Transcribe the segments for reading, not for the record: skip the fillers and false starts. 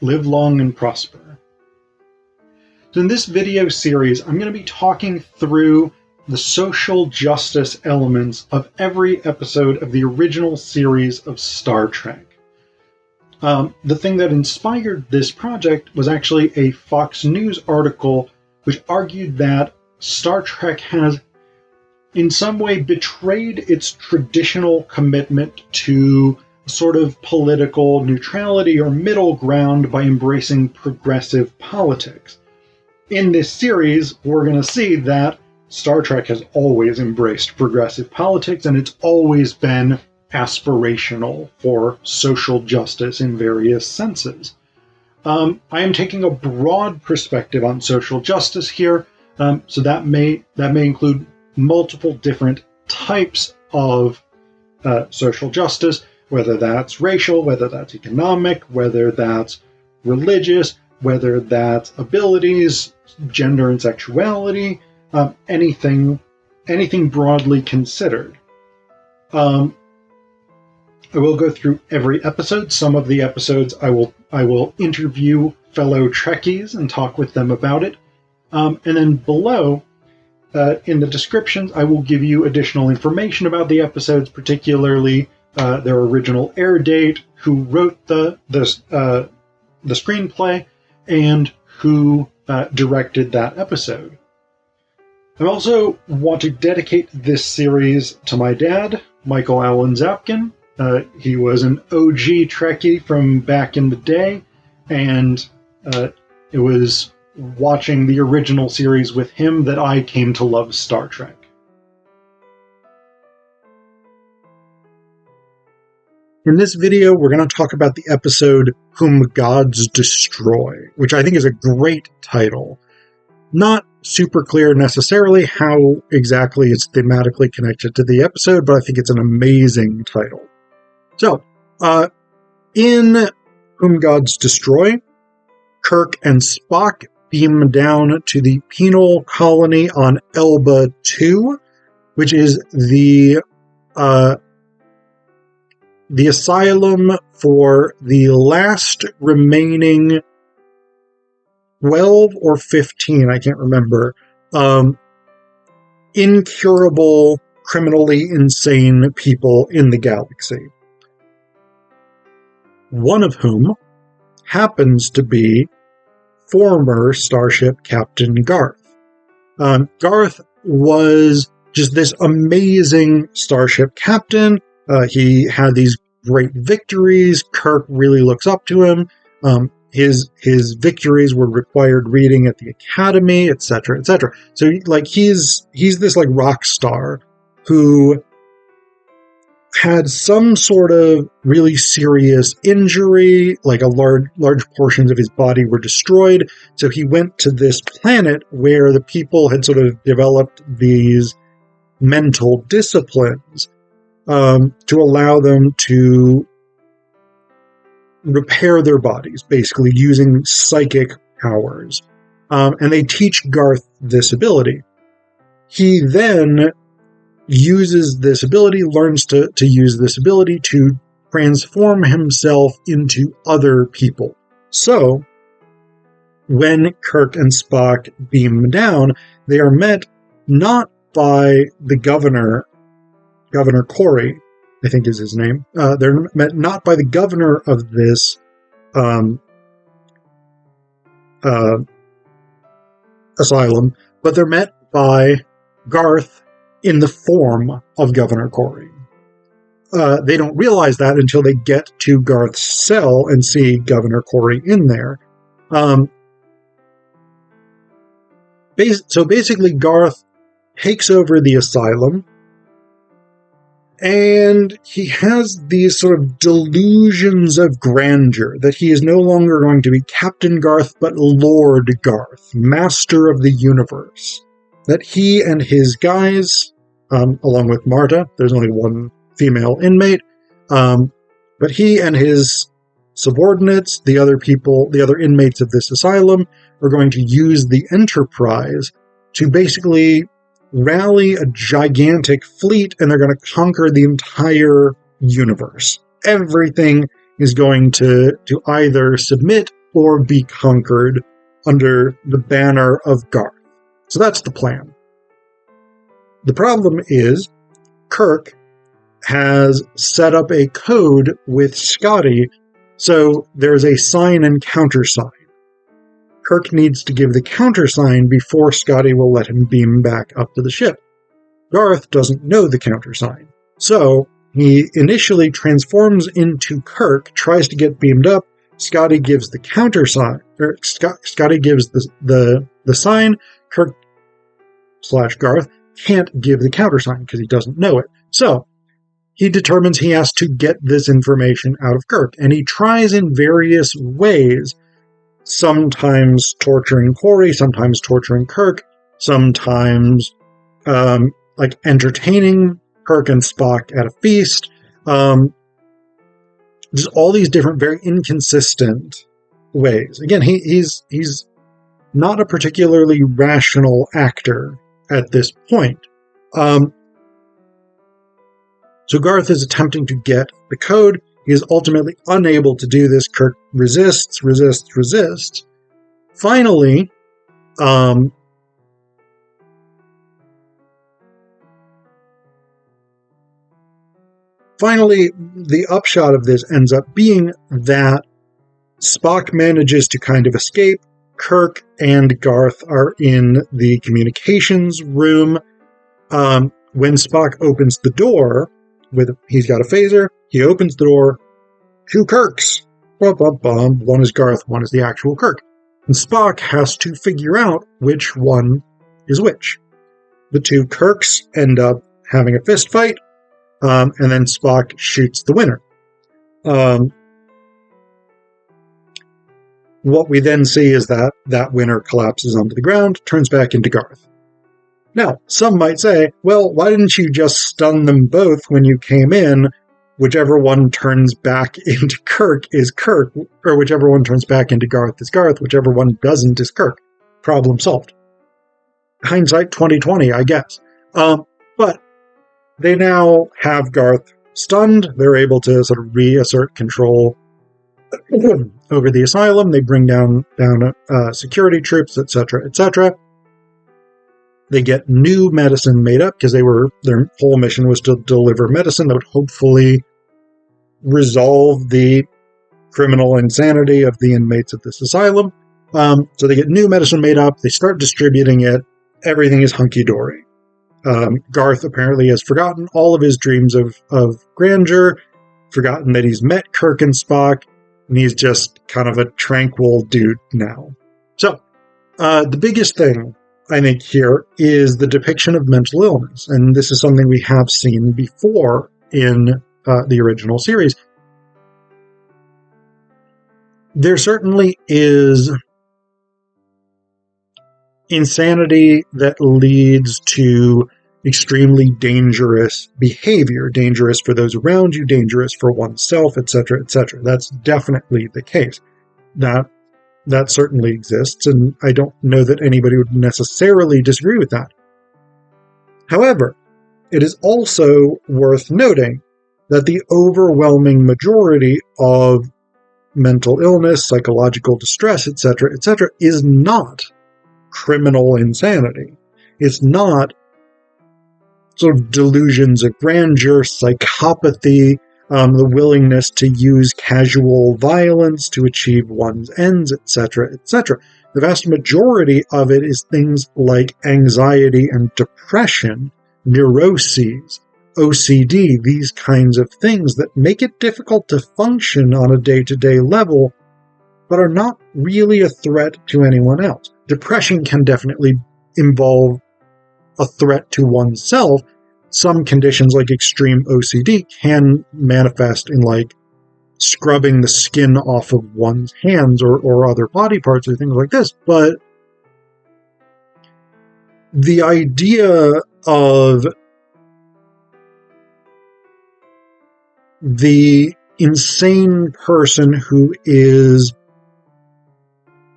live long and prosper. So in this video series, I'm going to be talking through the social justice elements of every episode of the original series of Star Trek. The thing that inspired this project was actually a Fox News article which argued that Star Trek has in some way betrayed its traditional commitment to sort of political neutrality or middle ground by embracing progressive politics. In this series, we're going to see that Star Trek has always embraced progressive politics, and it's always been aspirational for social justice in various senses. I am taking a broad perspective on social justice here, so that may include multiple different types of social justice, whether that's racial, whether that's economic, whether that's religious, whether that's abilities, gender and sexuality, anything broadly considered. I will go through every episode. Some of the episodes I will interview fellow Trekkies and talk with them about it. And then below, in the descriptions, I will give you additional information about the episodes, particularly their original air date, who wrote the screenplay, and who directed that episode. I also want to dedicate this series to my dad, Michael Allen Zapkin. He was an OG Trekkie from back in the day, and it was watching the original series with him that I came to love Star Trek. In this video, we're going to talk about the episode Whom Gods Destroy, which I think is a great title. Not super clear necessarily how exactly it's thematically connected to the episode, but I think it's an amazing title. So, in Whom Gods Destroy, Kirk and Spock beam down to the penal colony on Elba 2, which is the asylum for the last remaining 12 or 15, I can't remember, incurable, criminally insane people in the galaxy. One of whom happens to be former Starship Captain Garth. Garth was just this amazing Starship captain. He had these great victories. Kirk really looks up to him. His victories were required reading at the academy, etc., etc. So, he's this rock star who had some sort of really serious injury, large portions of his body were destroyed. So he went to this planet where the people had sort of developed these mental disciplines to allow them to repair their bodies, basically using psychic powers. And they teach Garth this ability. He then uses this ability, learns to use this ability to transform himself into other people. So, when Kirk and Spock beam down, they are met not by the Governor Corey, I think is his name. They're met not by the governor of this asylum, but they're met by Garth in the form of Governor Corey. They don't realize that until they get to Garth's cell and see Governor Corey in there. So basically, Garth takes over the asylum, and he has these sort of delusions of grandeur, that he is no longer going to be Captain Garth, but Lord Garth, Master of the Universe. That he and his guys, along with Marta, there's only one female inmate, but he and his subordinates, the other inmates of this asylum, are going to use the Enterprise to basically rally a gigantic fleet, and they're going to conquer the entire universe. Everything is going to either submit or be conquered under the banner of Garth. So that's the plan. The problem is Kirk has set up a code with Scotty, so there's a sign and countersign. Kirk needs to give the countersign before Scotty will let him beam back up to the ship. Garth doesn't know the countersign, so he initially transforms into Kirk, tries to get beamed up. Scotty gives the countersign, or Scotty gives the sign. Kirk / Garth can't give the countersign because he doesn't know it. So he determines he has to get this information out of Kirk, and he tries in various ways, sometimes torturing Corey, sometimes torturing Kirk, sometimes like entertaining Kirk and Spock at a feast. There's all these different, very inconsistent ways. Again, he's not a particularly rational actor at this point. So Garth is attempting to get the code. He is ultimately unable to do this. Kirk resists. Finally, the upshot of this ends up being that Spock manages to kind of escape. Kirk and Garth are in the communications room. When Spock opens the door, he's got a phaser, he opens the door. 2 Kirks. One is Garth, one is the actual Kirk. And Spock has to figure out which one is which. The 2 Kirks end up having a fist fight. And then Spock shoots the winner. What we then see is that winner collapses onto the ground, turns back into Garth. Now, some might say, well, why didn't you just stun them both when you came in? Whichever one turns back into Kirk is Kirk, or whichever one turns back into Garth is Garth, whichever one doesn't is Kirk. Problem solved. Hindsight 2020, I guess. But they now have Garth stunned. They're able to sort of reassert control over the asylum. They bring down security troops, etc., etc. They get new medicine made up because their whole mission was to deliver medicine that would hopefully resolve the criminal insanity of the inmates of this asylum. So they get new medicine made up. They start distributing it. Everything is hunky-dory. Garth apparently has forgotten all of his dreams of grandeur, forgotten that he's met Kirk and Spock, and he's just kind of a tranquil dude now. So, the biggest thing, I think, here is the depiction of mental illness, and this is something we have seen before in the original series. There certainly is insanity that leads to extremely dangerous behavior, dangerous for those around you, dangerous for oneself, etc., etc. That's definitely the case. That certainly exists, and I don't know that anybody would necessarily disagree with that. However, it is also worth noting that the overwhelming majority of mental illness, psychological distress, etc., etc., is not criminal insanity. It's not sort of delusions of grandeur, psychopathy, the willingness to use casual violence to achieve one's ends, etc., etc. The vast majority of it is things like anxiety and depression, neuroses, OCD, these kinds of things that make it difficult to function on a day-to-day level, but are not really a threat to anyone else. Depression can definitely involve a threat to oneself. Some conditions like extreme OCD can manifest in like scrubbing the skin off of one's hands or other body parts or things like this. But the idea of the insane person who is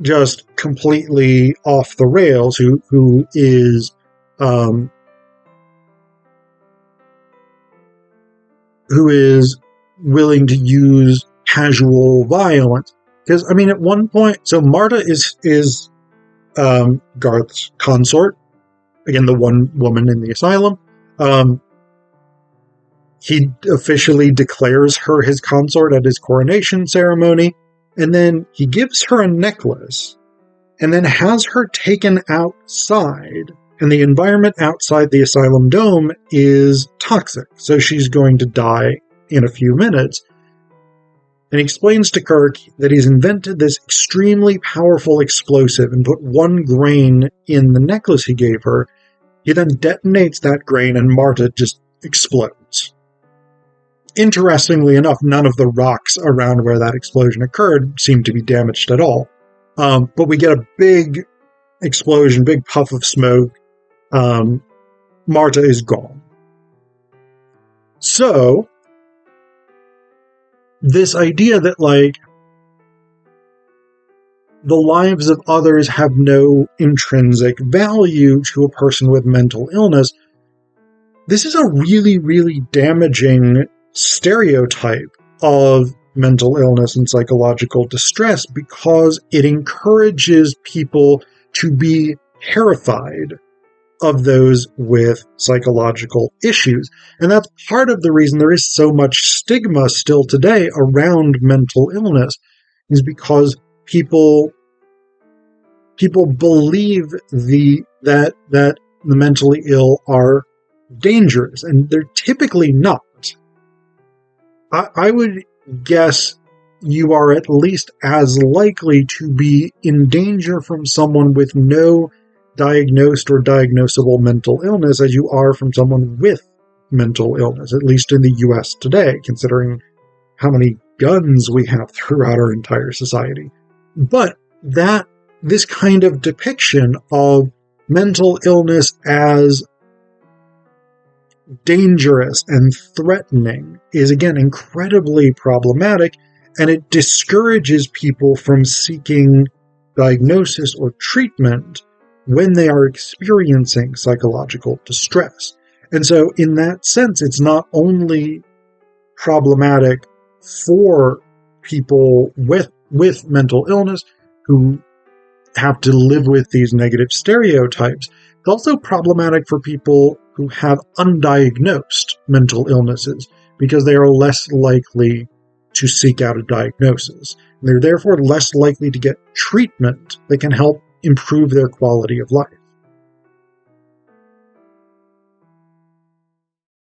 just completely off the rails, who is willing to use casual violence, Because, I mean, at one point, so Marta is Garth's consort. Again, the one woman in the asylum. He officially declares her his consort at his coronation ceremony, and then he gives her a necklace, and then has her taken outside, and the environment outside the asylum dome is toxic, so she's going to die in a few minutes. And he explains to Kirk that he's invented this extremely powerful explosive and put 1 grain in the necklace he gave her. He then detonates that grain, and Marta just explodes. Interestingly enough, none of the rocks around where that explosion occurred seem to be damaged at all. But we get a big explosion, big puff of smoke. Marta is gone. So, this idea that, like, the lives of others have no intrinsic value to a person with mental illness, this is a really, really damaging stereotype of mental illness and psychological distress, because it encourages people to be terrified of those with psychological issues. And that's part of the reason there is so much stigma still today around mental illness, is because people believe that the mentally ill are dangerous, and they're typically not. I would guess you are at least as likely to be in danger from someone with no diagnosed or diagnosable mental illness as you are from someone with mental illness, at least in the US today, considering how many guns we have throughout our entire society. But this kind of depiction of mental illness as dangerous and threatening is, again, incredibly problematic, and it discourages people from seeking diagnosis or treatment when they are experiencing psychological distress. And so, in that sense, it's not only problematic for people with mental illness who have to live with these negative stereotypes, it's also problematic for people who have undiagnosed mental illnesses, because they are less likely to seek out a diagnosis. They're therefore less likely to get treatment that can help improve their quality of life.